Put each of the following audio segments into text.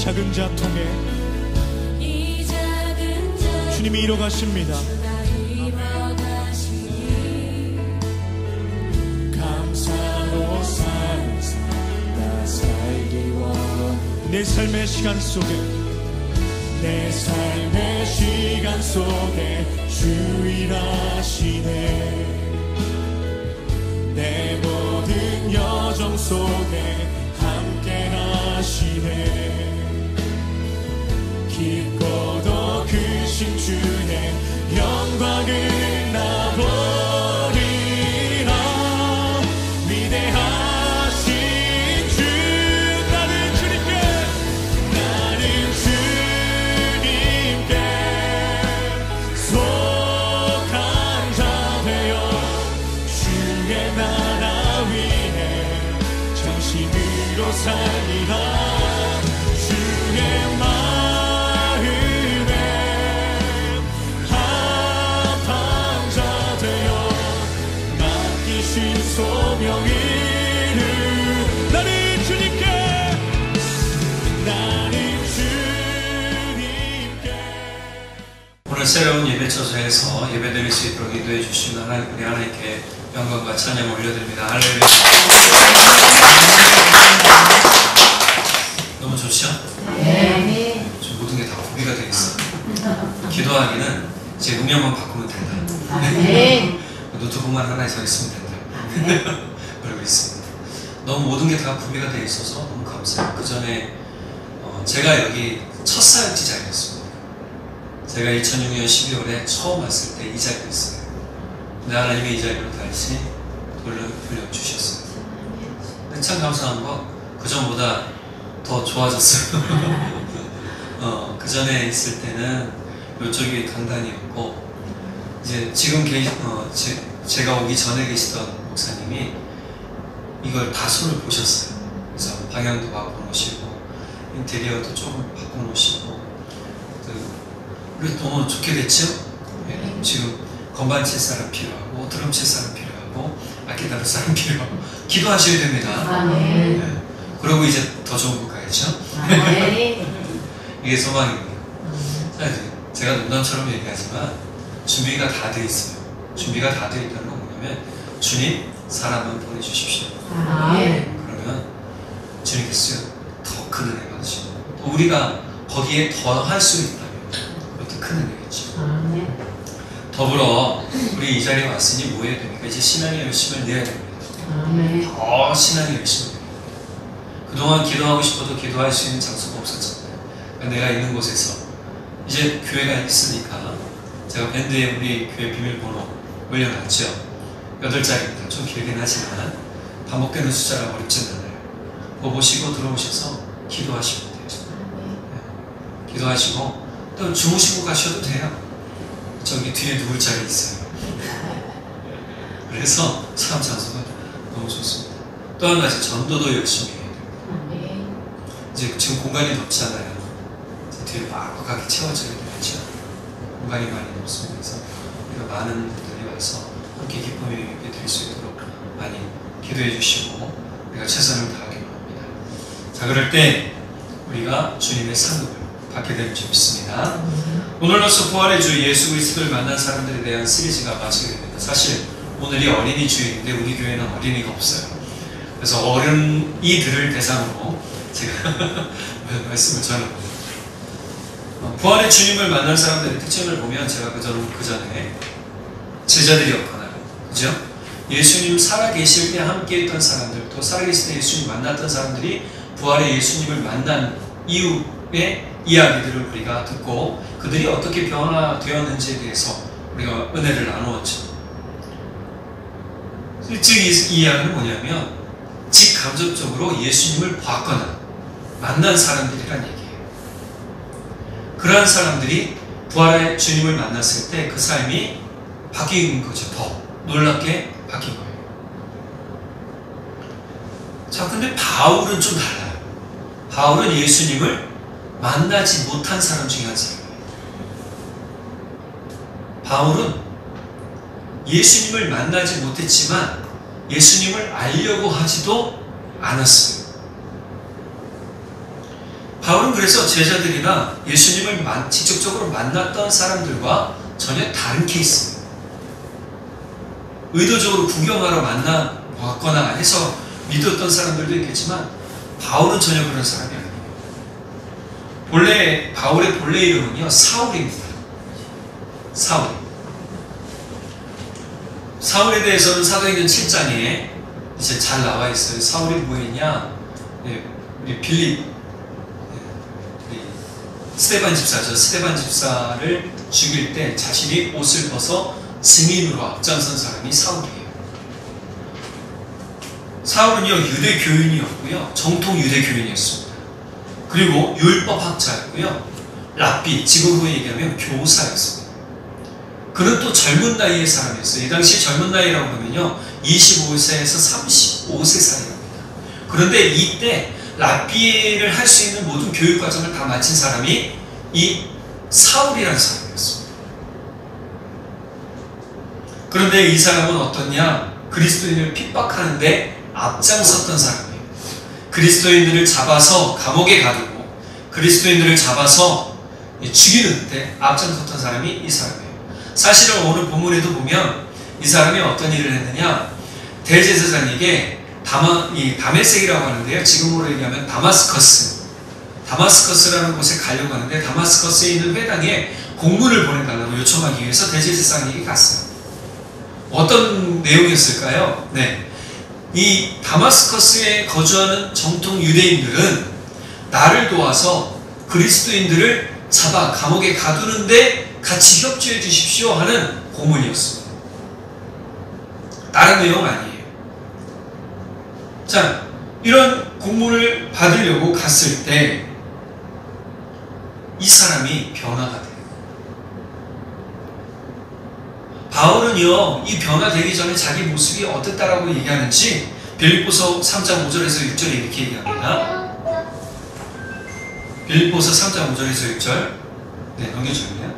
작은 자 통해 주님이 이뤄가십니다. 감사로 사는 삶 나 살기 원해. 내 삶의 시간 속에 내 삶의 시간 속에 주 일하시네. 내 모든 여정 속에 함께 하시네. 깊고도 크신 주의 영광을 나 보리라. 위대하신 주 나는 주님께 속한 자 되어 주의 나라 위에 전심으로 살리라. 주의 마음에 합한 자 되어 맡기신 소명을 나는 주님께 오늘 새로운 예배 처소에서 예배 드릴 수 있도록 인도해 주신 하나님, 우리 하나님께 영광과 찬양을 올려드립니다. 할렐루야. 너무 좋죠? 네. 좀 모든 게 다 구비가 되어 있어요. 기도하기는 이제 음향만 바꾸면 된다. 네. 노트북만 하나 서 있으면 된다. 그러고 있습니다. 너무 모든 게 다 구비가 되어 있어서 너무 감사해요. 그 전에 제가 여기 첫 사역지장이었습니다. 제가 2006년 12월에 처음 왔을 때 이 자리였어요. 근데 하나님이 이 자리로 다시 돌려주셨어요. 근데 참 감사한 건 그 전보다 더 좋아졌어요. 그 전에 있을 때는 이쪽이 강단이었고, 이제 지금 제가 오기 전에 계시던 목사님이 이걸 다 손을 보셨어요. 그래서 방향도 바꿔놓으시고 인테리어도 조금 바꿔놓으시고, 우리 너무 좋게 됐죠? 네. 지금 건반 칠 사람 필요하고 드럼 칠 사람 필요하고 악기 다룰 사람 필요하고 기도하셔야 됩니다. 네. 네. 그리고 이제 더 좋은 거 가야죠. 네. 이게 소망입니다. 제가 농담처럼 얘기하지만 준비가 다 돼 있어요. 준비가 다 돼 있다는 건 뭐냐면 주님 사람만 보내주십시오. 네. 그러면 주님께서 더 큰 은혜 받으시고 또 우리가 거기에 더 할 수 있다면 그것도 큰 은혜겠죠. 네. 더불어 우리 이 자리에 왔으니 뭐 해야 됩니까? 이제 신앙의 열심을 내야 됩니다. 네. 더 신앙의 열심을 내야 됩니다. 그동안 기도하고 싶어도 기도할 수 있는 장소가 없었잖아요. 내가 있는 곳에서 이제 교회가 있으니까 제가 밴드에 우리 교회 비밀번호 올려놨죠. 8자리입니다. 좀 길긴 하지만 반복되는 숫자가 어렵진 않아요. 그거 보시고 들어오셔서 기도하시면 돼요. 네. 기도하시고 또 주무시고 가셔도 돼요. 저기 뒤에 누울 자리 있어요. 그래서 참 장소가 너무 좋습니다. 또 한 가지 전도도 열심히 해야 돼요. 이제 지금 공간이 넓잖아요. 뒤에 빡빡하게 채워져야 되겠죠. 공간이 많이 넓습니다. 그래서 우리가 많은 분들이 와서 함께 기쁨의 예배 드릴 수 있도록 많이 기도해 주시고 우리가 최선을 다하기로 합니다. 자, 그럴 때 우리가 주님의 상급을 받게 될 줄 믿습니다. 오늘로써 부활의 주 예수 그리스도를 만난 사람들에 대한 시리즈가 마치게 됩니다. 사실 오늘이 어린이 주일인데 우리 교회는 어린이가 없어요. 그래서 어른이들을 대상으로 제가 말씀을 전합니다. 부활의 주님을 만난 사람들의 특징을 보면 제가 그 전에 제자들이었거나, 그죠? 예수님 살아계실 때 함께 했던 사람들, 또 살아계실 때 예수님 만났던 사람들이 부활의 예수님을 만난 이후의 이야기들을 우리가 듣고 그들이 어떻게 변화되었는지에 대해서 우리가 은혜를 나누었죠. 즉 이 이야기는 뭐냐면 직간접적으로 예수님을 봤거나 만난 사람들이란 얘기예요. 그러한 사람들이 부활의 주님을 만났을 때 그 삶이 바뀐 거죠. 더 놀랍게 바뀐 거예요. 자, 근데 바울은 좀 달라요. 바울은 예수님을 만나지 못한 사람 중에 한 사람이에요. 바울은 예수님을 만나지 못했지만 예수님을 알려고 하지도 않았어요. 바울은 그래서 제자들이나 예수님을 직접적으로 만났던 사람들과 전혀 다른 케이스입니다. 의도적으로 구경하러 만나봤거나 해서 믿었던 사람들도 있겠지만 바울은 전혀 그런 사람이 아니에요. 바울의 본래 이름은요, 사울입니다. 사울에 대해서는 사도행전 7장에 이제 잘 나와 있어요. 사울이 뭐했냐? 우리 빌립, 스데반 집사죠. 스데반 집사를 죽일 때 자신이 옷을 벗어 증인으로 앞장선 사람이 사울이에요. 사울은요, 유대 교인이었고요, 정통 유대 교인이었습니다. 그리고 율법학자였고요, 랍비, 지금으로 얘기하면 교사였습니다. 그는 또 젊은 나이의 사람이었어요. 이 당시 젊은 나이라고 하면요, 25세에서 35세 사이랍니다. 그런데 이때 랍비를 할 수 있는 모든 교육 과정을 다 마친 사람이 이 사울이라는 사람이었습니다. 그런데 이 사람은 어떠냐? 그리스도인을 핍박하는데 앞장섰던 사람이에요. 그리스도인들을 잡아서 감옥에 가두고 그리스도인들을 잡아서 죽이는데 앞장섰던 사람이 이 사람이에요. 사실은 오늘 본문에도 보면 이 사람이 어떤 일을 했느냐, 대제사장에게 다메섹이라고 하는데요, 지금으로 얘기하면 다마스커스라는 곳에 가려고 하는데 다마스커스에 있는 회당에 공문을 보내달라고 요청하기 위해서 대제사장에게 갔어요. 어떤 내용이었을까요? 이 다마스커스에 거주하는 정통 유대인들은 나를 도와서 그리스도인들을 잡아 감옥에 가두는데 같이 협조해 주십시오 하는 공문이었습니다. 다른 내용 아니에요. 자, 이런 공문을 받으려고 갔을 때 이 사람이 변화가 돼요. 바울은요, 이 변화되기 전에 자기 모습이 어땠다라고 얘기하는지 빌립보서 3장 5절에서 6절에 이렇게 얘기합니다. 빌립보서 3장 5절에서 6절 넘겨주면요.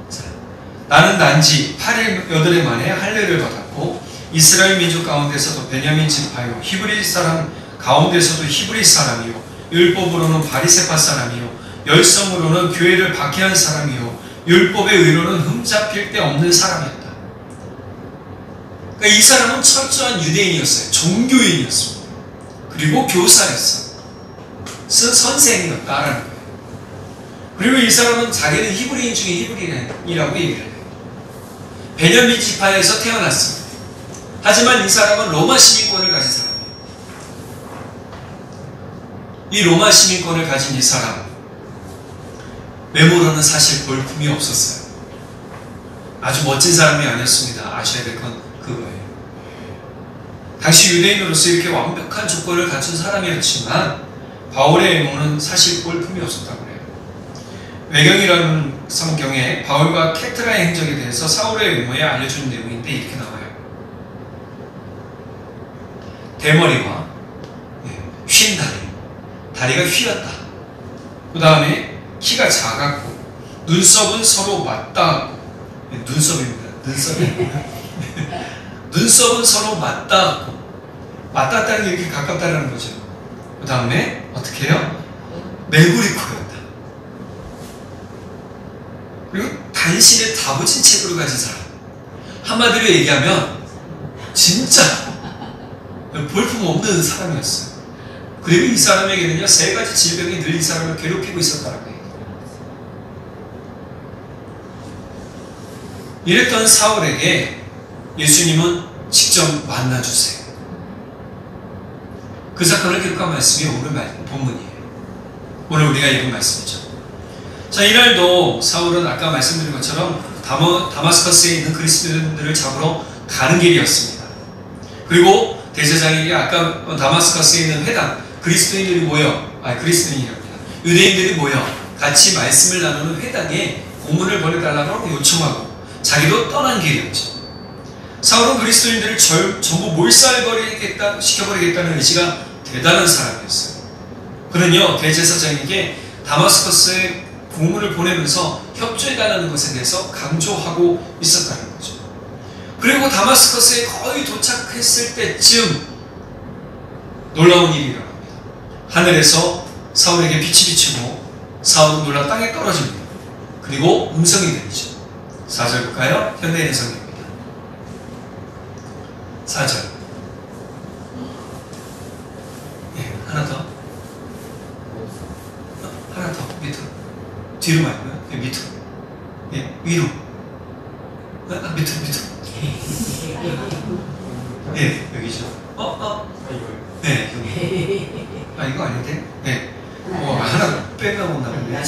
자, 나는 난지 8일 8일 만에 할례를 받았고 이스라엘 민족 가운데서도 베냐민 지파요, 히브리 사람 가운데서도 히브리 사람이요, 율법으로는 바리새파 사람이요, 열성으로는 교회를 박해한 사람이요, 율법의 의로는 흠잡힐 데 없는 사람이었다. 그러니까 이 사람은 철저한 유대인이었어요. 종교인이었습니다. 그리고 교사였어요. 선생이었다라는 거예요. 그리고 이 사람은 자기는 히브리인 중에 히브리인이라고 얘기를 해요. 베냐민 지파에서 태어났습니다. 하지만 이 사람은 로마 시민권을 가진 사람이에요. 이 로마 시민권을 가진 이 사람, 외모로는 사실 볼품이 없었어요. 아주 멋진 사람이 아니었습니다. 아셔야 될 건 그거예요. 당시 유대인으로서 이렇게 완벽한 조건을 갖춘 사람이었지만 바울의 외모는 사실 볼품이 없었다고 해요. 외경이라는 성경에 바울과 케트라의 행적에 대해서 사울의 외모에 알려주는 내용인데 이렇게 나와요. 대머리와 휜 다리, 다리가 휘었다. 그 다음에 키가 작았고 눈썹은 서로 맞닿았고, 눈썹입니다. 눈썹은 서로 맞닿았다는 게 이렇게 가깝다는 거죠. 그 다음에 어떻게 해요? 매구리 코였다. 그리고 단신에 다부진 체구를 가진 사람. 한마디로 얘기하면 진짜 볼품 없는 사람이었어요. 그리고 이 사람에게는요, 3가지 질병이 늘 이 사람을 괴롭히고 있었다는 거예요. 이랬던 사울에게 예수님은 직접 만나주세요. 그 사건을 기록한 말씀이 오늘 본문이에요. 오늘 우리가 읽은 말씀이죠. 자, 이날도 사울은 아까 말씀드린 것처럼 다마스커스에 있는 그리스도인들을 잡으러 가는 길이었습니다. 그리고 대제사장에게 아까 다마스커스에 있는 회당, 그리스도인이랍니다. 유대인들이 모여 같이 말씀을 나누는 회당에 공문을 보내달라고 요청하고 자기도 떠난 길이었죠. 사울은 그리스도인들을 전부 시켜버리겠다는 의지가 대단한 사람이었어요. 그는요, 대제사장에게 다마스커스에 공문을 보내면서 협조해달라는 것에 대해서 강조하고 있었다는 거죠. 그리고 다마스커스에 거의 도착했을 때쯤 놀라운 일이 일어납니다. 하늘에서 사울에게 빛이 비치고 사울은 놀라 땅에 떨어집니다. 그리고 음성이 들리죠. 4절 볼까요? 현대인의 성경입니다. 4절. 예, 하나 더. 하나 더. 밑으로. 뒤로 말고요. 예, 밑으로. 예, 위로. 밑으로. 예, 여기죠. 네, 여기. 이거 아닌데? 네. 하나 빼가고 나오네요,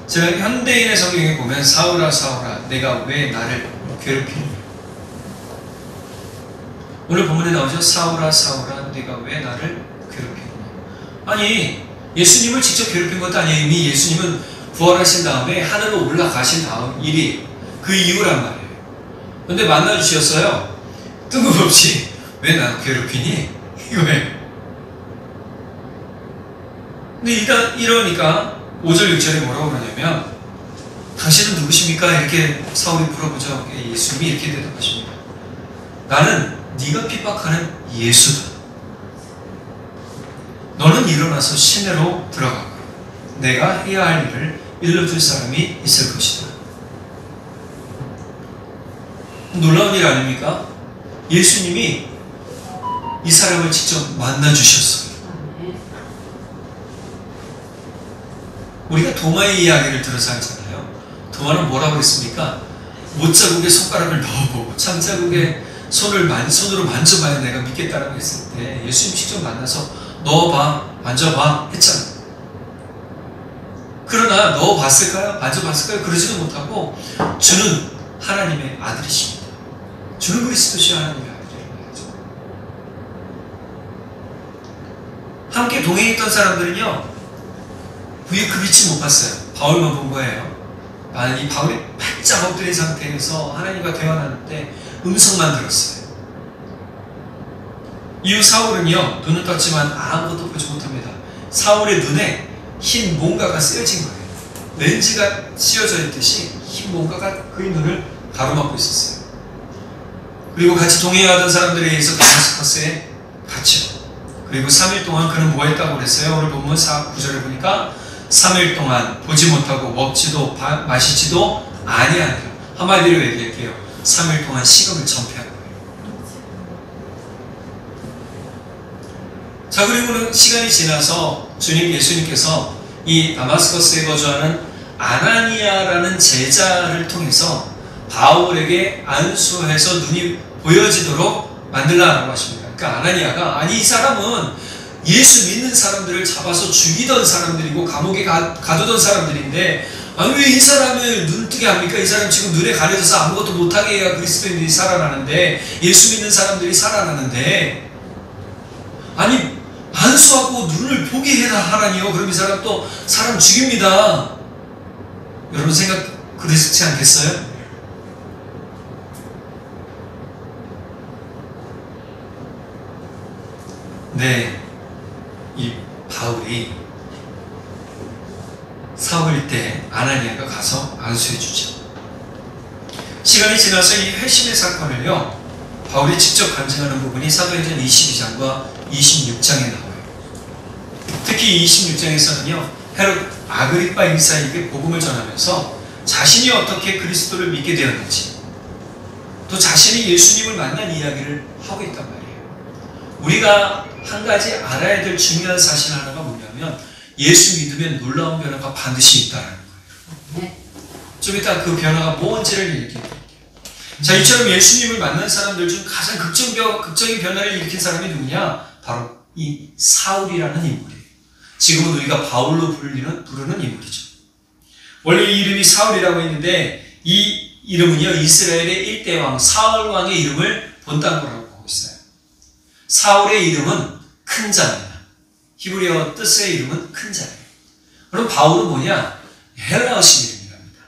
제가 현대인의 성경에 보면 사울아 사울아 내가 왜 나를 괴롭히느냐. 오늘 본문에 나오죠. 사울아 사울아 내가 왜 나를 괴롭히느냐. 아니 예수님을 직접 괴롭힌 것도 아니에요. 이미 예수님은 부활하신 다음에 하늘로 올라가신 다음 일이 그 이후란 말이에요. 그런데 만나주셨어요. 뜬금없이 왜 나를 괴롭히니? 이거예요. 근데 일단 이러니까 5절 6절에 뭐라고 그러냐면 당신은 누구십니까? 이렇게 사울이 물어보죠. 예수님이 이렇게 대답하십니다. 나는 네가 핍박하는 예수다. 너는 일어나서 시내로 들어가고 내가 해야 할 일을 일러줄 사람이 있을 것이다. 놀라운 일 아닙니까? 예수님이 이 사람을 직접 만나주셨어요. 우리가 도마의 이야기를 들어서 알잖아요. 도마는 뭐라고 그랬습니까? 못자국에 손가락을 넣어보고 참자국에 손으로 만져봐야 내가 믿겠다라고 했을 때 예수님 직접 만나서 넣어봐, 만져봐 했잖아요. 그러나 넣어봤을까요? 만져봤을까요? 그러지도 못하고 주는 하나님의 아들이십니다. 주는 그리스도시 하나님의 아들이라는 거죠. 함께 동행했던 사람들은요 위에 그 빛을 못 봤어요. 바울만 본 거예요. 이 바울이 바짝 엎드린 상태에서 하나님과 대화하는데 음성만 들었어요. 이후 사울은요 눈을 떴지만 아무것도 보지 못합니다. 사울의 눈에 흰 뭔가가 쓰여진 거예요. 렌즈가 씌워져 있듯이 흰 뭔가가 그의 눈을 가로막고 있었어요. 그리고 같이 동행하던 사람들에 의해서 다마스커스에 갇혀. 그리고 3일 동안 그는 뭐 했다고 그랬어요? 오늘 본문 9절에 보니까 3일 동안 보지 못하고 먹지도 마시지도 아니하니라. 한마디로 얘기할게요. 3일 동안 식음을 전폐한 거예요. 자, 그리고는 시간이 지나서 예수님께서 이 다마스커스에 거주하는 아나니아라는 제자를 통해서 바울에게 안수해서 눈이 보여지도록 만들라라고 하십니다. 그러니까 아나니아가 이 사람은 예수 믿는 사람들을 잡아서 죽이던 사람들이고 감옥에 가두던 사람들인데 왜 이 사람을 눈 뜨게 합니까? 이 사람 지금 눈에 가려져서 아무것도 못하게 해야 그리스도인들이 살아나는데 예수 믿는 사람들이 살아나는데 안수하고 눈을 보게 해라 하라니요. 그럼 이 사람 또 사람 죽입니다. 여러분 생각 그렇지 않겠어요? 네. 이 바울이 사울일 때 아나니아가 가서 안수해 주죠. 시간이 지나서 이 회심의 사건을요 바울이 직접 간증하는 부분이 사도행전 22장과 26장에 나와요. 특히 26장에서는요 헤롯 아그리빠 인사에게 복음을 전하면서 자신이 어떻게 그리스도를 믿게 되었는지 또 자신이 예수님을 만난 이야기를 하고 있단 말이에요. 우리가 한 가지 알아야 될 중요한 사실 하나가 뭐냐면 예수 믿으면 놀라운 변화가 반드시 있다는 거예요. 좀 이따 그 변화가 뭔지를 얘기해 드릴게요. 자, 이처럼 예수님을 만난 사람들 중 가장 극적인 변화를 일으킨 사람이 누구냐? 바로 이 사울이라는 인물이에요. 지금은 우리가 바울로 부르는 인물이죠. 원래 이 이름이 사울이라고 했는데 이 이름은요 이스라엘의 1대 왕 사울 왕의 이름을 본따거라고 보고 있어요. 사울의 이름은 큰 자입니다. 히브리어 뜻의 이름은 큰 자예요. 그럼 바울은 뭐냐? 헬라어식 이름이랍니다.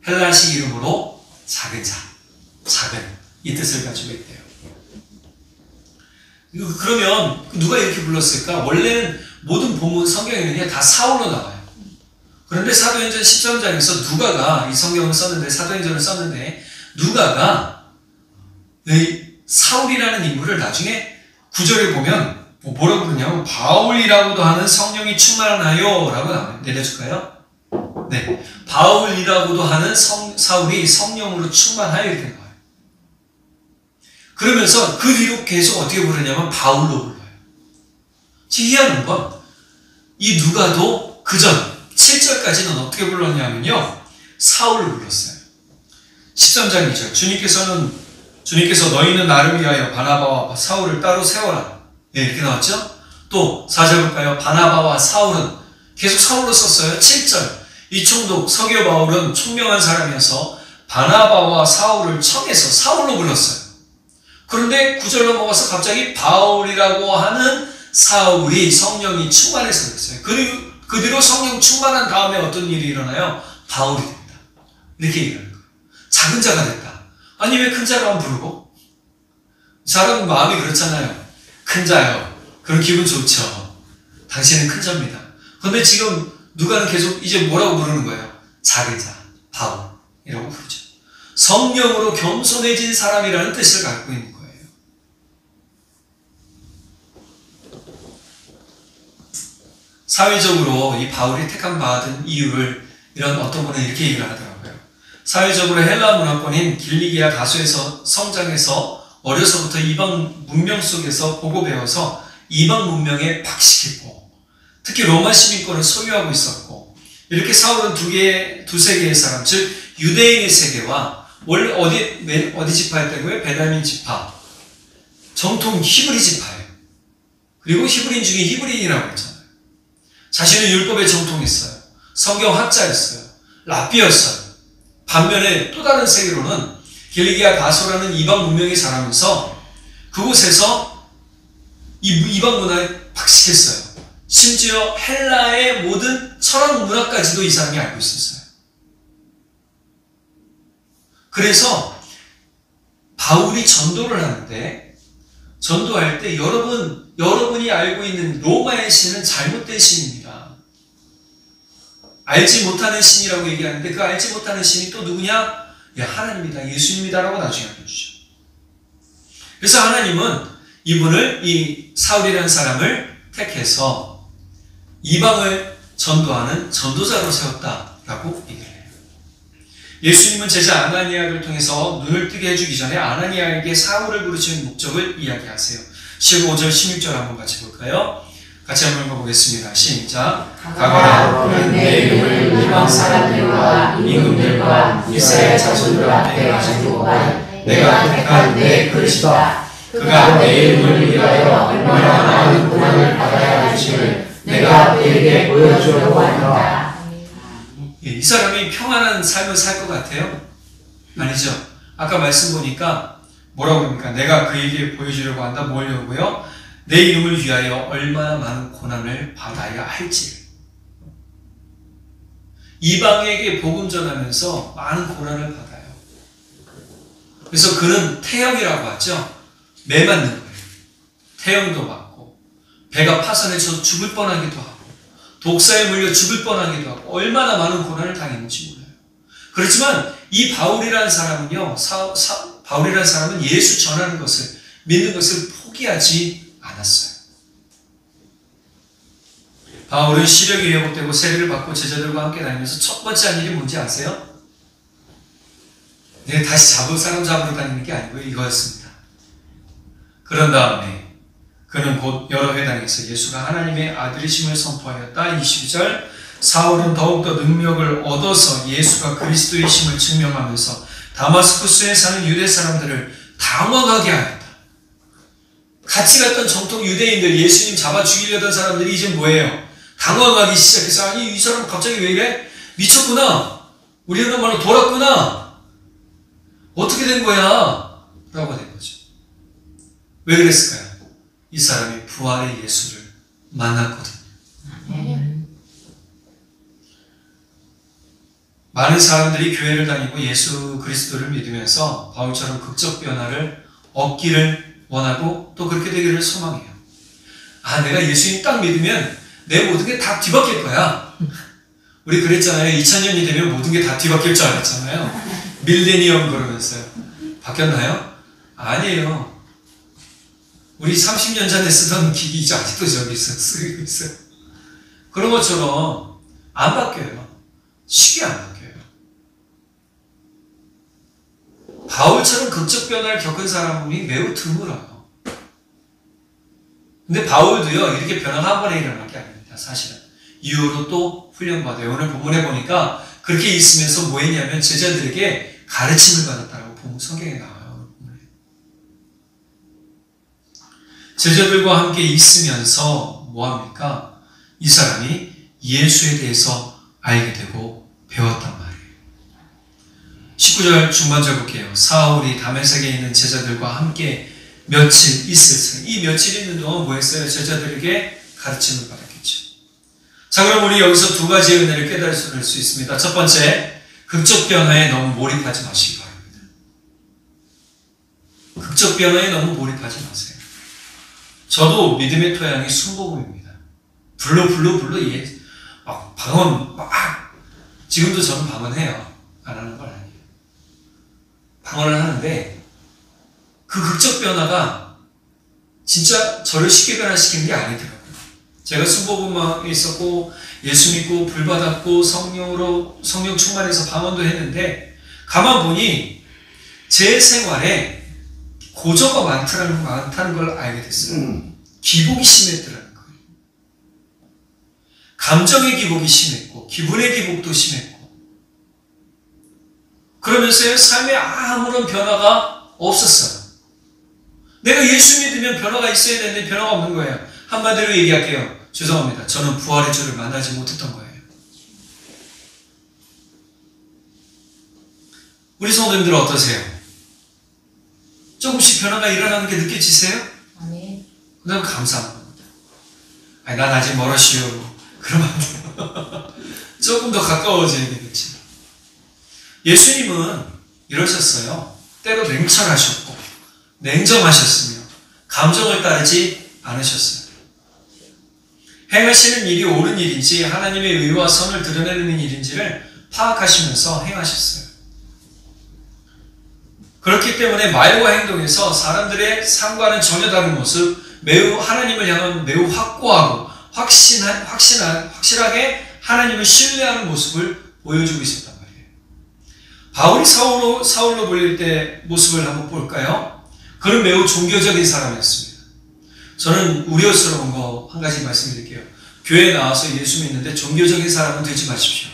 헬라식 이름으로 작은 자, 작은 이 뜻을 가지고 있대요. 그러면 누가 이렇게 불렀을까? 원래는 모든 본문 성경에는요 다 사울로 나와요. 그런데 사도행전 13장에서 누가가 이 성경을 썼는데 사도행전을 썼는데 누가가 이 사울이라는 인물을 나중에 9절에 보면 뭐라고 그러냐면 바울이라고도 하는 성령이 충만하여 라고 내려줄까요? 네, 바울이라고도 하는 사울이 성령으로 충만하여 이렇게 나와요. 그러면서 그 뒤로 계속 어떻게 부르냐면 바울로 불러요. 희한한 건 이 누가도 그전 7절까지는 어떻게 불렀냐면요, 사울로 불렀어요. 13장 2절 주님께서 너희는 나를 위하여 바나바와 사울을 따로 세워라, 네, 이렇게 나왔죠. 또 4절 볼까요? 바나바와 사울은 계속 사울로 썼어요. 7절 이 총독 서기오 바울은 총명한 사람이어서 바나바와 사울을 청해서 사울로 불렀어요. 그런데 9절 넘어가서 갑자기 바울이라고 하는 사울이 성령이 충만해서 그랬어요. 그 뒤로 성령 충만한 다음에 어떤 일이 일어나요? 바울이 됩니다. 이렇게 얘기하는 거예요. 작은 자가 됐다. 아니 왜 큰 자로 안 부르고? 사람 마음이 그렇잖아요. 큰 자요. 그런 기분 좋죠. 당신은 큰 자입니다. 그런데 지금 누가는 계속 이제 뭐라고 부르는 거예요? 작은 자, 바울이라고 부르죠. 성령으로 겸손해진 사람이라는 뜻을 갖고 있는 거예요. 사회적으로 이 바울이 택함 받은 이유를 이런 어떤 분은 이렇게 얘기를 하더라고요. 사회적으로 헬라 문화권인 길리기아 다소에서 성장해서 어려서부터 이방 문명 속에서 보고 배워서 이방 문명에 박식했고, 특히 로마 시민권을 소유하고 있었고, 이렇게 사울은 두세 개의 사람, 즉 유대인의 세계와 원래 어디 지파였다고요? 베냐민 지파, 정통 히브리 지파예요. 그리고 히브리인 중에 히브리인이라고 했잖아요. 자신은 율법에 정통했어요. 성경학자였어요. 랍비였어요. 반면에 또 다른 세계로는 길리기아 다소라는 이방 문명에 살면서 그곳에서 이방 문화에 박식했어요. 심지어 헬라의 모든 철학 문화까지도 이 사람이 알고 있었어요. 그래서 바울이 전도를 하는데, 전도할 때 여러분이 알고 있는 로마의 신은 잘못된 신입니다. 알지 못하는 신이라고 얘기하는데 그 알지 못하는 신이 또 누구냐? 하나님이다, 예수님이다라고 나중에 알려주죠. 그래서 하나님은 이분을, 이 사울이라는 사람을 택해서 이방을 전도하는 전도자로 세웠다라고 얘기를 해요. 예수님은 제자 아나니아를 통해서 눈을 뜨게 해주기 전에 아나니아에게 사울을 부르신 목적을 이야기하세요. 15절 16절 한번 같이 볼까요? 같이 한번 읽어보겠습니다. 시작. 가거라, 너는 내 이름을 이방 사람들과 임금들과 이스라엘 자손들 앞에 가지고 갈 내가 택한 내 그리스도다. 그가 내 이름을 위하여 얼마나 많은 고난을 받아야 할지를 내가 그에게 보여주려고 한다. 이 사람이 평안한 삶을 살 것 같아요? 아니죠. 아까 말씀 보니까 뭐라고 합니까? 내가 그에게 보여주려고 한다. 뭐냐고요? 내 이름을 위하여 얼마나 많은 고난을 받아야 할지. 이방에게 복음 전하면서 많은 고난을 받아요. 그래서 그는 태형이라고 하죠. 매 맞는 거예요. 태형도 맞고, 배가 파산해서 죽을 뻔하기도 하고, 독사에 물려 죽을 뻔하기도 하고, 얼마나 많은 고난을 당했는지 몰라요. 그렇지만 이 바울이라는 사람은요, 바울이라는 사람은 예수 전하는 것을, 믿는 것을 포기하지 않았어요. 바울은 시력이 회복되고 세례를 받고 제자들과 함께 다니면서 첫 번째 한 일이 뭔지 아세요? 네, 다시 사람 잡으러 다니는 게 아니고요, 이거였습니다. 그런 다음에 그는 곧 여러 회당에서 예수가 하나님의 아들이심을 선포하였다. 22절 사울은 더욱더 능력을 얻어서 예수가 그리스도이심을 증명하면서 다마스쿠스에 사는 유대 사람들을 당황하게 하였다. 같이 갔던 정통 유대인들, 예수님 잡아 죽이려던 사람들이 이제 뭐예요? 당황하기 시작해서, 아니 이 사람 갑자기 왜 이래? 미쳤구나. 우리는 말로 돌았구나. 어떻게 된 거야? 라고 된 거죠. 왜 그랬을까요? 이 사람이 부활의 예수를 만났거든요. 많은 사람들이 교회를 다니고 예수 그리스도를 믿으면서 바울처럼 극적 변화를 얻기를 원하고 또 그렇게 되기를 소망해요. 아, 내가 예수님 딱 믿으면 내 모든 게 다 뒤바뀔 거야. 우리 그랬잖아요. 2000년이 되면 모든 게 다 뒤바뀔 줄 알았잖아요. 밀레니엄 그러면서요. 바뀌었나요? 아니에요. 우리 30년 전에 쓰던 기기 이제 아직도 저기서 쓰고 있어요. 그런 것처럼 안 바뀌어요. 쉽게 안 바뀌어요. 바울처럼 극적 변화를 겪은 사람이 매우 드물어요. 근데 바울도요, 이렇게 변화가 한 번에 일어날 게 아닙니다. 사실은. 이후로 또 훈련받아요. 오늘 본문에 보니까 그렇게 있으면서 뭐 했냐면 제자들에게 가르침을 받았다라고 본문 성경에 나와요. 제자들과 함께 있으면서 뭐합니까? 이 사람이 예수에 대해서 알게 되고 배웠단 말이에요. 19절 중반절 볼게요. 사울이 다메섹에 있는 제자들과 함께 며칠 있었어요. 이 며칠 있는 동안 뭐 했어요? 제자들에게 가르침을 받았겠죠. 자, 그럼 우리 여기서 두 가지의 은혜를 깨달을 수 있습니다. 첫 번째, 극적 변화에 너무 몰입하지 마시기 바랍니다. 극적 변화에 너무 몰입하지 마세요. 저도 믿음의 토양이 순복음입니다. 불러 막 방언 막 지금도 저는 방언해요. 안 하는 건 아니에요. 방언을 하는데 그 극적 변화가 진짜 저를 쉽게 변화시키는 게 아니더라고요. 제가 순복음에 있었고 예수 믿고 불 받았고 성령 충만해서 방언도 했는데 가만 보니 제 생활에 고저가 많다는 걸 알게 됐어요. 기복이 심했더라는 거예요. 감정의 기복이 심했고 기분의 기복도 심했고 그러면서요 삶에 아무런 변화가 없었어요. 내가 예수 믿으면 변화가 있어야 되는데 변화가 없는 거예요. 한마디로 얘기할게요. 죄송합니다. 저는 부활의 주를 만나지 못했던 거예요. 우리 성도님들은 어떠세요? 조금씩 변화가 일어나는 게 느껴지세요? 아멘. 그다음 감사한 겁니다. 아니, 난 아직 멀었시오. 그러면 안 돼요. 조금 더 가까워져야 되겠지. 예수님은 이러셨어요. 때로 냉철하셨고 냉정하셨으며 감정을 따르지 않으셨어요. 행하시는 일이 옳은 일인지 하나님의 의와 선을 드러내는 일인지를 파악하시면서 행하셨어요. 그렇기 때문에 말과 행동에서 사람들의 삶과는 전혀 다른 모습, 매우 하나님을 향한 매우 확고하고 확실하게 하나님을 신뢰하는 모습을 보여주고 있었단 말이에요. 바울이 사울로 불릴 때 모습을 한번 볼까요? 그는 매우 종교적인 사람이었습니다. 저는 우려스러운 거 한 가지 말씀드릴게요. 교회에 나와서 예수 믿는데 종교적인 사람은 되지 마십시오.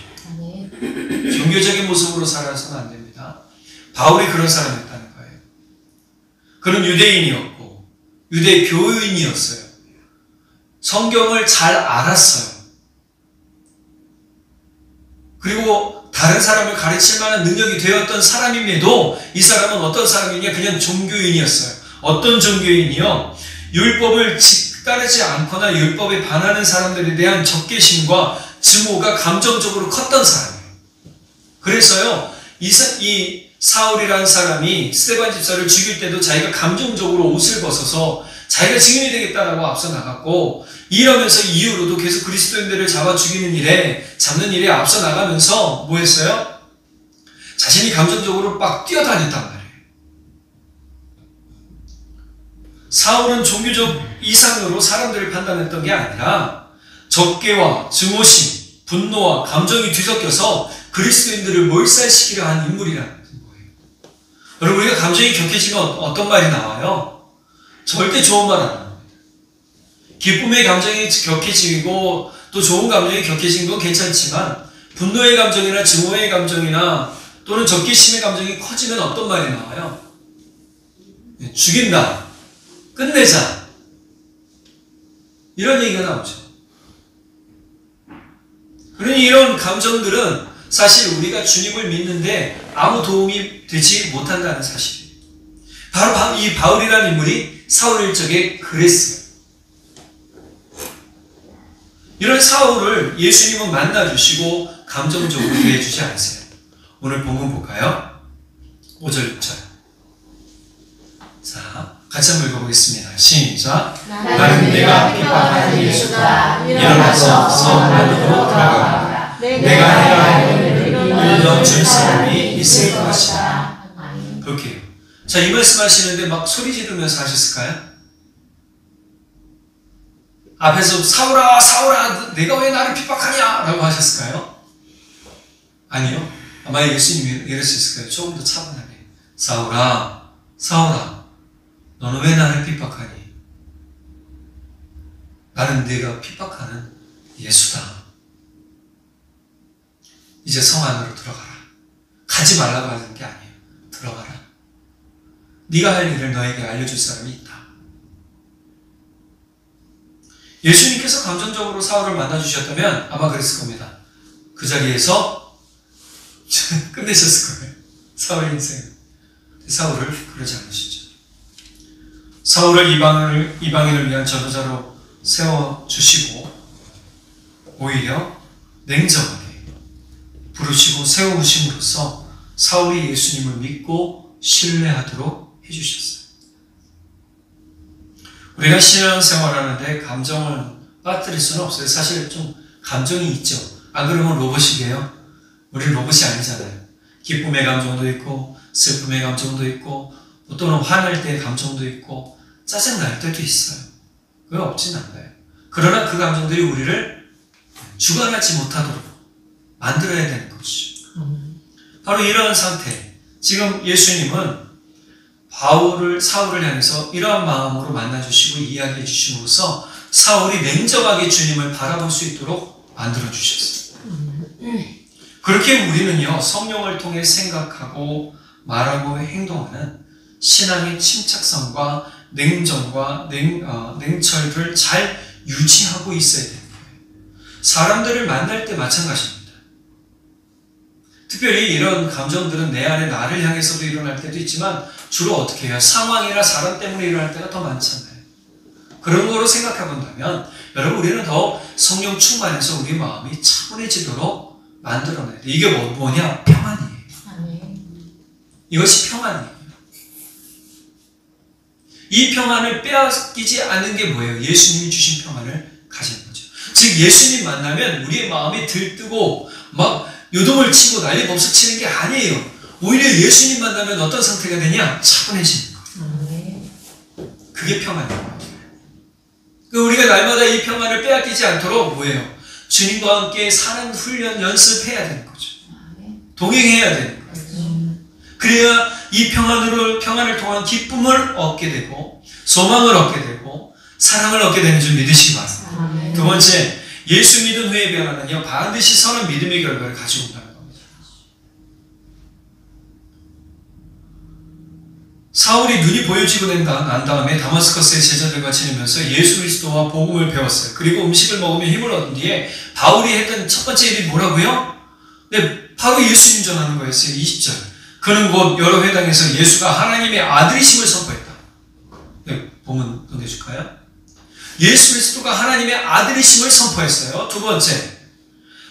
종교적인 모습으로 살아서는 안 됩니다. 바울이 그런 사람이었다는 거예요. 그는 유대인이었고 유대 교인이었어요. 성경을 잘 알았어요. 그리고 다른 사람을 가르칠 만한 능력이 되었던 사람임에도 이 사람은 어떤 사람이냐? 그냥 종교인이었어요. 어떤 종교인이요? 율법을 따르지 않거나 율법에 반하는 사람들에 대한 적개심과 증오가 감정적으로 컸던 사람이에요. 그래서요, 이 사울이라는 사람이 스데반 집사를 죽일 때도 자기가 감정적으로 옷을 벗어서 자기가 증인이 되겠다라고 앞서 나갔고, 이러면서 이후로도 계속 그리스도인들을 잡는 일에 앞서 나가면서 뭐 했어요? 자신이 감정적으로 막 뛰어다녔단 말이에요. 사울은 종교적 이상으로 사람들을 판단했던 게 아니라 적개와 증오심, 분노와 감정이 뒤섞여서 그리스도인들을 몰살시키려 한 인물이라는 거예요. 여러분, 우리가 감정이 격해지면 어떤 말이 나와요? 절대 좋은 말 안 나옵니다. 기쁨의 감정이 격해지고 또 좋은 감정이 격해진 건 괜찮지만 분노의 감정이나 증오의 감정이나 또는 적개심의 감정이 커지면 어떤 말이 나와요? 죽인다. 끝내자. 이런 얘기가 나오죠. 그러니 이런 감정들은 사실 우리가 주님을 믿는데 아무 도움이 되지 못한다는 사실이에요. 바로 이 바울이라는 인물이 사울 일적에 그랬어요. 이런 사울을 예수님은 만나주시고 감정적으로 대해주지 않으세요. 오늘 본문 볼까요? 5절 6절. 자, 같이 한번 읽어보겠습니다. 시작. 나는 내가 핍박하는 예수가 일어나서 성 안으로 들어가라. 내가 해야 할 일을 일러줄 사람이 있을 것이다. 볼게요. 자, 이 말씀 하시는데 막 소리 지르면서 하셨을까요? 앞에서 사울아 사울아 내가 왜 나를 핍박하냐 라고 하셨을까요? 아니요. 아마 예수님이 이랬을 거예요. 조금 더 차분하게. 사울아 사울아 너는 왜 나를 핍박하니? 나는 네가 핍박하는 예수다. 이제 성 안으로 들어가라. 가지 말라고 하는 게 아니에요. 들어가라. 네가 할 일을 너에게 알려줄 사람이 있다. 예수님께서 감정적으로 사울을 만나주셨다면 아마 그랬을 겁니다. 그 자리에서 끝내셨을 거예요. 사울의 인생은. 사울을 그러지 않으시죠. 사울을 이방인을 위한 전도자로 세워주시고 오히려 냉정하게 부르시고 세우심으로써 사울이 예수님을 믿고 신뢰하도록 해주셨어요. 우리가 신앙생활하는데 감정을 빠뜨릴 수는 없어요. 사실 좀 감정이 있죠. 안 그러면 로봇이게요. 우리는 로봇이 아니잖아요. 기쁨의 감정도 있고 슬픔의 감정도 있고 또는 화낼 때의 감정도 있고 짜증날 때도 있어요. 그게 없진 않아요. 그러나 그 감정들이 우리를 주관하지 못하도록 만들어야 되는 것이죠. 바로 이러한 상태. 지금 예수님은 사울을 향해서 이러한 마음으로 만나주시고 이야기해 주심으로써 사울이 냉정하게 주님을 바라볼 수 있도록 만들어주셨어요. 그렇게 우리는요, 성령을 통해 생각하고 말하고 행동하는 신앙의 침착성과 냉정과 냉철을 잘 유지하고 있어야 되는 거예요. 사람들을 만날 때 마찬가지입니다. 특별히 이런 감정들은 내 안에 나를 향해서도 일어날 때도 있지만 주로 어떻게 해요? 상황이나 사람 때문에 일어날 때가 더 많잖아요. 그런 거로 생각해 본다면 여러분 우리는 더 성령 충만해서 우리 마음이 차분해지도록 만들어내야 돼요. 이게 뭐냐? 평안이에요. 이것이 평안이에요. 이 평안을 빼앗기지 않는 게 뭐예요? 예수님이 주신 평안을 가진 거죠. 즉 예수님 만나면 우리의 마음이 들뜨고 막 요동을 치고 난리 법석 치는 게 아니에요. 오히려 예수님 만나면 어떤 상태가 되냐? 차분해지는 거예요. 그게 평안이에요. 우리가 날마다 이 평안을 빼앗기지 않도록 뭐예요? 주님과 함께 사는 훈련, 연습해야 되는 거죠. 동행해야 되는 거예요. 그래야 이 평안을 통한 기쁨을 얻게 되고 소망을 얻게 되고 사랑을 얻게 되는 줄 믿으시기 바랍니다. 두 번째, 예수 믿은 후의 변화는요, 반드시 선한 믿음의 결과를 가지고 온다는 겁니다. 사울이 눈이 보여지고 난 다음에 다마스커스의 제자들과 지내면서 예수 그리스도와 복음을 배웠어요. 그리고 음식을 먹으며 힘을 얻은 뒤에 바울이 했던 첫 번째 일이 뭐라고요? 네, 바로 예수님 전하는 거였어요. 20절. 그는 곧 여러 회당에서 예수가 하나님의 아들이심을 선포했다. 네, 본문 보내줄까요? 예수 그리스도가 하나님의 아들이심을 선포했어요. 두 번째,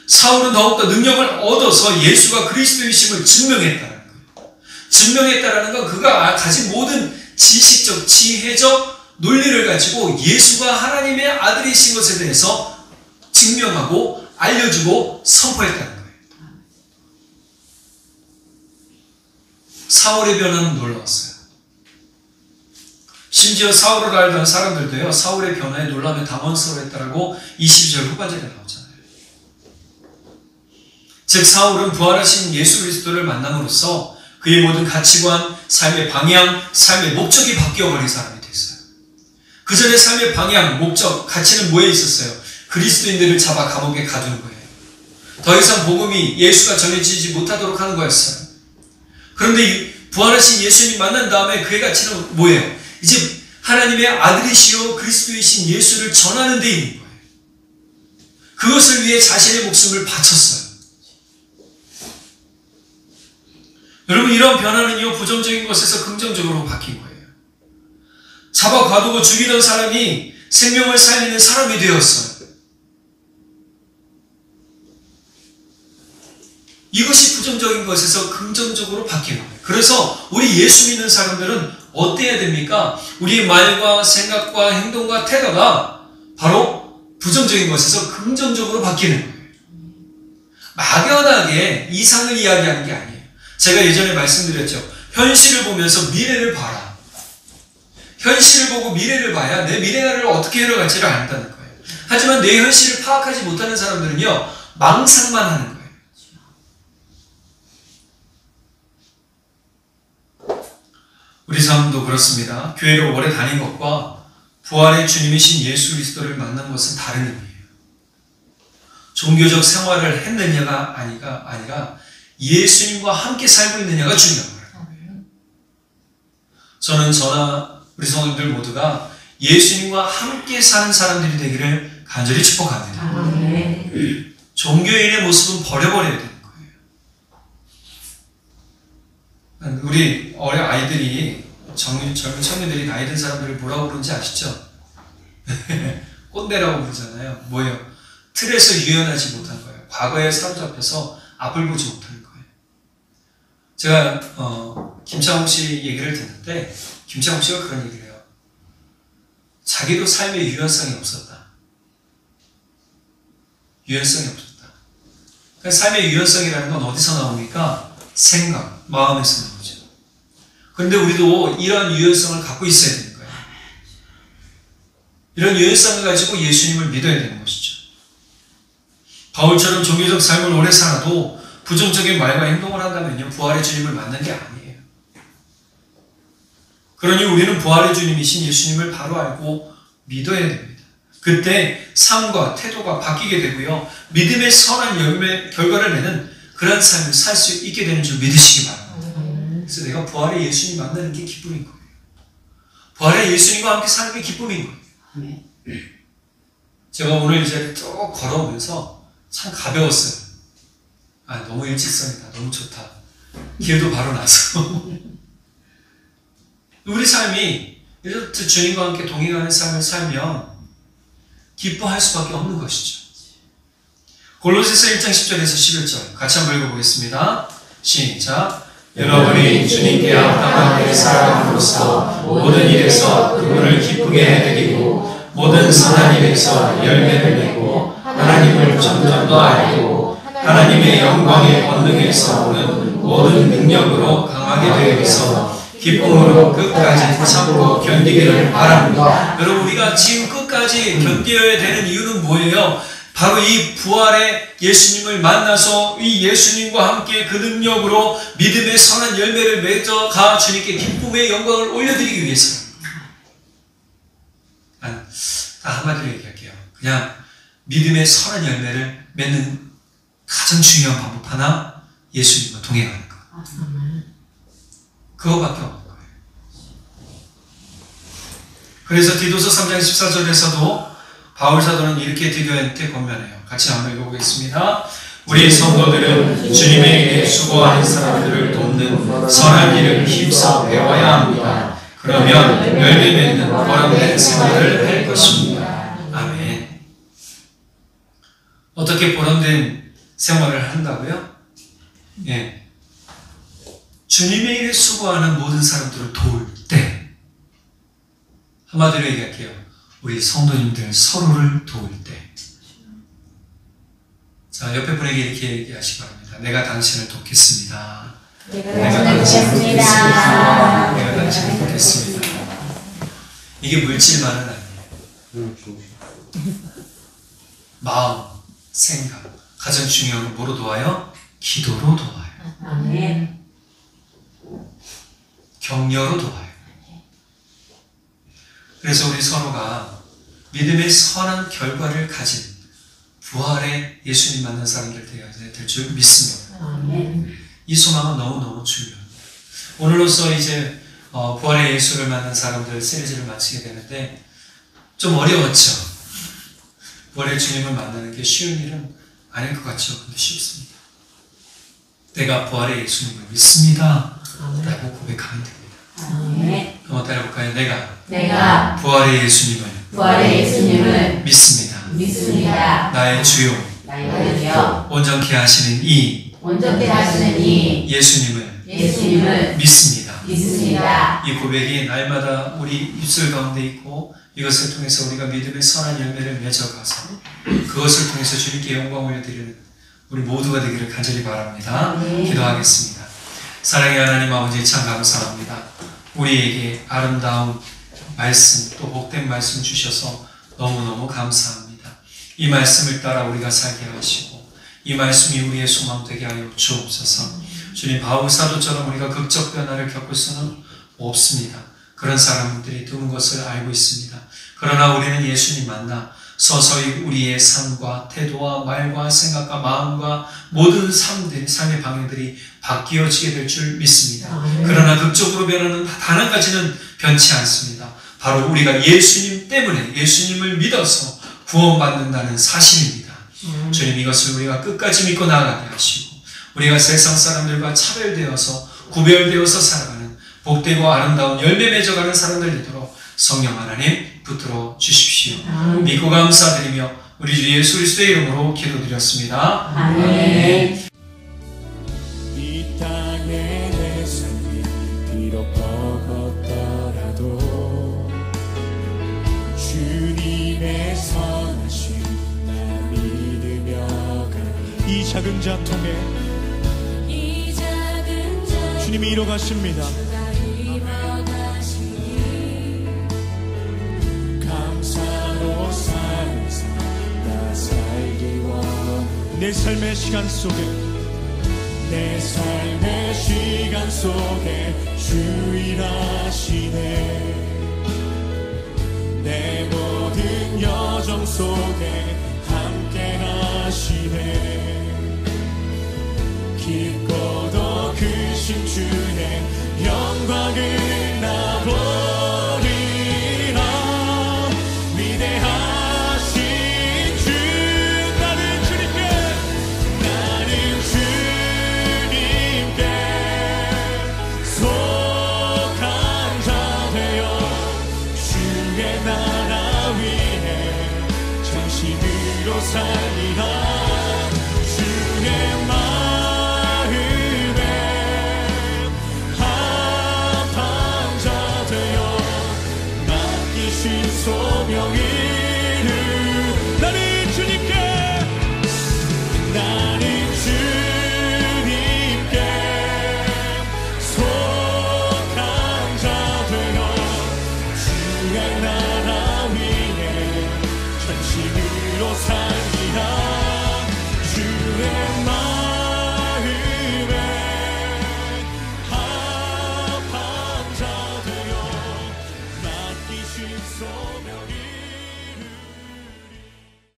사울은 더욱더 능력을 얻어서 예수가 그리스도이심을 증명했다는 거예요. 증명했다는 건 그가 가진 모든 지식적, 지혜적 논리를 가지고 예수가 하나님의 아들이신 것에 대해서 증명하고 알려주고 선포했다는 거예요. 사울의 변화는 놀라웠어요. 심지어 사울을 알던 사람들도요, 사울의 변화에 놀라며 당황스러워했다라고 22절 후반절에 나오잖아요. 즉 사울은 부활하신 예수 그리스도를 만남으로써 그의 모든 가치관, 삶의 방향, 삶의 목적이 바뀌어버린 사람이 됐어요. 그 전에 삶의 방향, 목적, 가치는 뭐에 있었어요? 그리스도인들을 잡아 감옥에 가두는 거예요. 더 이상 복음이 예수가 전해지지 못하도록 하는 거였어요. 그런데 부활하신 예수님 만난 다음에 그의 가치는 뭐예요? 이제 하나님의 아들이시요 그리스도이신 예수를 전하는 데 있는 거예요. 그것을 위해 자신의 목숨을 바쳤어요. 여러분 이런 변화는요 부정적인 것에서 긍정적으로 바뀐 거예요. 잡아 가두고 죽이던 사람이 생명을 살리는 사람이 되었어요. 이것이 부정적인 것에서 긍정적으로 바뀌는 거예요. 그래서 우리 예수 믿는 사람들은 어때야 됩니까? 우리의 말과 생각과 행동과 태도가 바로 부정적인 것에서 긍정적으로 바뀌는 거예요. 막연하게 이상을 이야기하는 게 아니에요. 제가 예전에 말씀드렸죠. 현실을 보면서 미래를 봐라. 현실을 보고 미래를 봐야 내 미래를 어떻게 흘러갈지를 안다는 거예요. 하지만 내 현실을 파악하지 못하는 사람들은요, 망상만 하는 거예요. 우리 삶도 그렇습니다. 교회를 오래 다닌 것과 부활의 주님이신 예수 그리스도를 만난 것은 다른 의미예요. 종교적 생활을 했느냐가 아니라 예수님과 함께 살고 있느냐가 중요한 거예요. 저는 저나 우리 성도들 모두가 예수님과 함께 사는 사람들이 되기를 간절히 축복합니다. 종교인의 모습은 버려버려야 되는 거예요. 우리 어린 아이들이, 젊은 청년들이 나이 든 사람들을 뭐라고 부르는지 아시죠? 꼰대라고 부르잖아요. 뭐예요? 틀에서 유연하지 못한 거예요. 과거에 사로잡혀서 앞을 보지 못하는 거예요. 제가 김창욱 씨 얘기를 듣는데, 김창욱 씨가 그런 얘기를 해요. 자기도 삶의 유연성이 없었다. 유연성이 없었다. 그러니까 삶의 유연성이라는 건 어디서 나옵니까? 생각, 마음에서 나오죠. 그런데 우리도 이런 유연성을 갖고 있어야 되는 거예요. 이런 유연성을 가지고 예수님을 믿어야 되는 것이죠. 바울처럼 종교적 삶을 오래 살아도 부정적인 말과 행동을 한다면요, 부활의 주님을 만난 게 아니에요. 그러니 우리는 부활의 주님이신 예수님을 바로 알고 믿어야 됩니다. 그때 삶과 태도가 바뀌게 되고요, 믿음의 선한 결과를 내는 그런 삶을 살 수 있게 되는 줄 믿으시기 바랍니다. 그래서 내가 부활의 예수님 만나는 게 기쁨인 거예요. 부활의 예수님과 함께 사는 게 기쁨인 거예요. 제가 오늘 이제 쭉 걸어오면서 참 가벼웠어요. 너무 일직선이다. 너무 좋다. 길도 바로 나서. 우리 삶이 이렇게 주님과 함께 동행하는 삶을 살면 기뻐할 수밖에 없는 것이죠. 골로새서 1장 10절에서 11절 같이 한번 읽어보겠습니다. 시작. 여러분이 주님께 합당하게 살아감으로써 모든 일에서 그분을 기쁘게 해드리고 모든 선한 일에서 열매를 내고 하나님을 점점 더 알고 하나님의 영광의 권능에서 오는 모든 능력으로 강하게 되어 있어 기쁨으로 끝까지 참고 견디기를 바랍니다. 여러분, 우리가 지금 끝까지 견뎌야 되는 이유는 뭐예요? 바로 이 부활의 예수님을 만나서 이 예수님과 함께 그 능력으로 믿음의 선한 열매를 맺어가 주님께 기쁨의 영광을 올려드리기 위해서입니다. 한마디로 얘기할게요. 그냥 믿음의 선한 열매를 맺는 가장 중요한 방법 하나, 예수님과 동행하는 것. 그거밖에 없는 거예요. 그래서 디도서 3장 14절에서도 바울 사도는 이렇게 디도한테 권면해요. 같이 한번 읽어보겠습니다. 우리 성도들은 주님에게 수고하는 사람들을 돕는 선한 일을 힘써 배워야 합니다. 그러면 열매 맺는 보람된 생활을 할 것입니다. 아멘. 어떻게 보람된 생활을 한다고요? 예. 주님의 일에 수고하는 모든 사람들을 도울 때, 한마디로 얘기할게요. 우리 성도님들 서로를 도울 때. 자, 옆에 분에게 이렇게 얘기하시기 바랍니다. 내가 당신을 돕겠습니다. 내가 당신을 돕겠습니다. 내가 당신을 돕겠습니다. 이게 물질만은 아니에요. 마음, 생각. 가장 중요한 건 뭐로 도와요? 기도로 도와요. 아멘. 격려로 도와요. 그래서 우리 서로가 믿음의 선한 결과를 가진 부활의 예수님 만난 사람들 되어야 될 줄 믿습니다. 아멘. 이 소망은 너무너무 중요합니다. 오늘로써 이제 부활의 예수를 만난 사람들 시리즈를 마치게 되는데 좀 어려웠죠. 부활의 주님을 만나는 게 쉬운 일은 아닐 것 같죠. 근데 쉽습니다. 내가 부활의 예수님을 믿습니다. 라고 고백하면 됩니다. 아멘. 한번 따라해볼까요? 내가 부활의 예수님을 믿습니다. 나의 주요 온전케 하시는 이 예수님을 믿습니다. 이 고백이 날마다 우리 입술 가운데 있고 이것을 통해서 우리가 믿음의 선한 열매를 맺어가서 그것을 통해서 주님께 영광 올려드리는 우리 모두가 되기를 간절히 바랍니다. 기도하겠습니다. 사랑의 하나님 아버지, 참 감사합니다. 우리에게 아름다운 말씀 또 복된 말씀 주셔서 너무너무 감사합니다. 이 말씀을 따라 우리가 살게 하시고 이 말씀이 우리의 소망 되게 하여 주옵소서. 주님, 바울 사도처럼 우리가 극적 변화를 겪을 수는 없습니다. 그런 사람들이 드문 것을 알고 있습니다. 그러나 우리는 예수님 만나 서서히 우리의 삶과 태도와 말과 생각과 마음과 모든 삶의 방향들이 바뀌어지게 될 줄 믿습니다. 그러나 극적으로 변하는 단 한 가지는 변치 않습니다. 바로 우리가 예수님 때문에, 예수님을 믿어서 구원받는다는 사실입니다. 주님, 이것을 우리가 끝까지 믿고 나아가게 하시고 우리가 세상 사람들과 차별되어서 구별되어서 살아가는 복되고 아름다운 열매 맺어가는 사람들 되도록 성령 하나님 붙들어 주십시오. 믿고 감사드리며 우리 주 예수 그리스도의 이름으로 기도드렸습니다. 아멘. 이 땅에 내 삶이 비록 버겁더라도 주님의 선하심 나 믿으며 가리. 이 작은 자통에 주님이 이뤄가십니다. 감사로 사는 삶 나 살기 원해. 내 삶의 시간 속에 내 삶의 시간 속에 주 일하시네. 내 모든 여정 속에 함께 하시네. 깊고도 크신 주의 영광을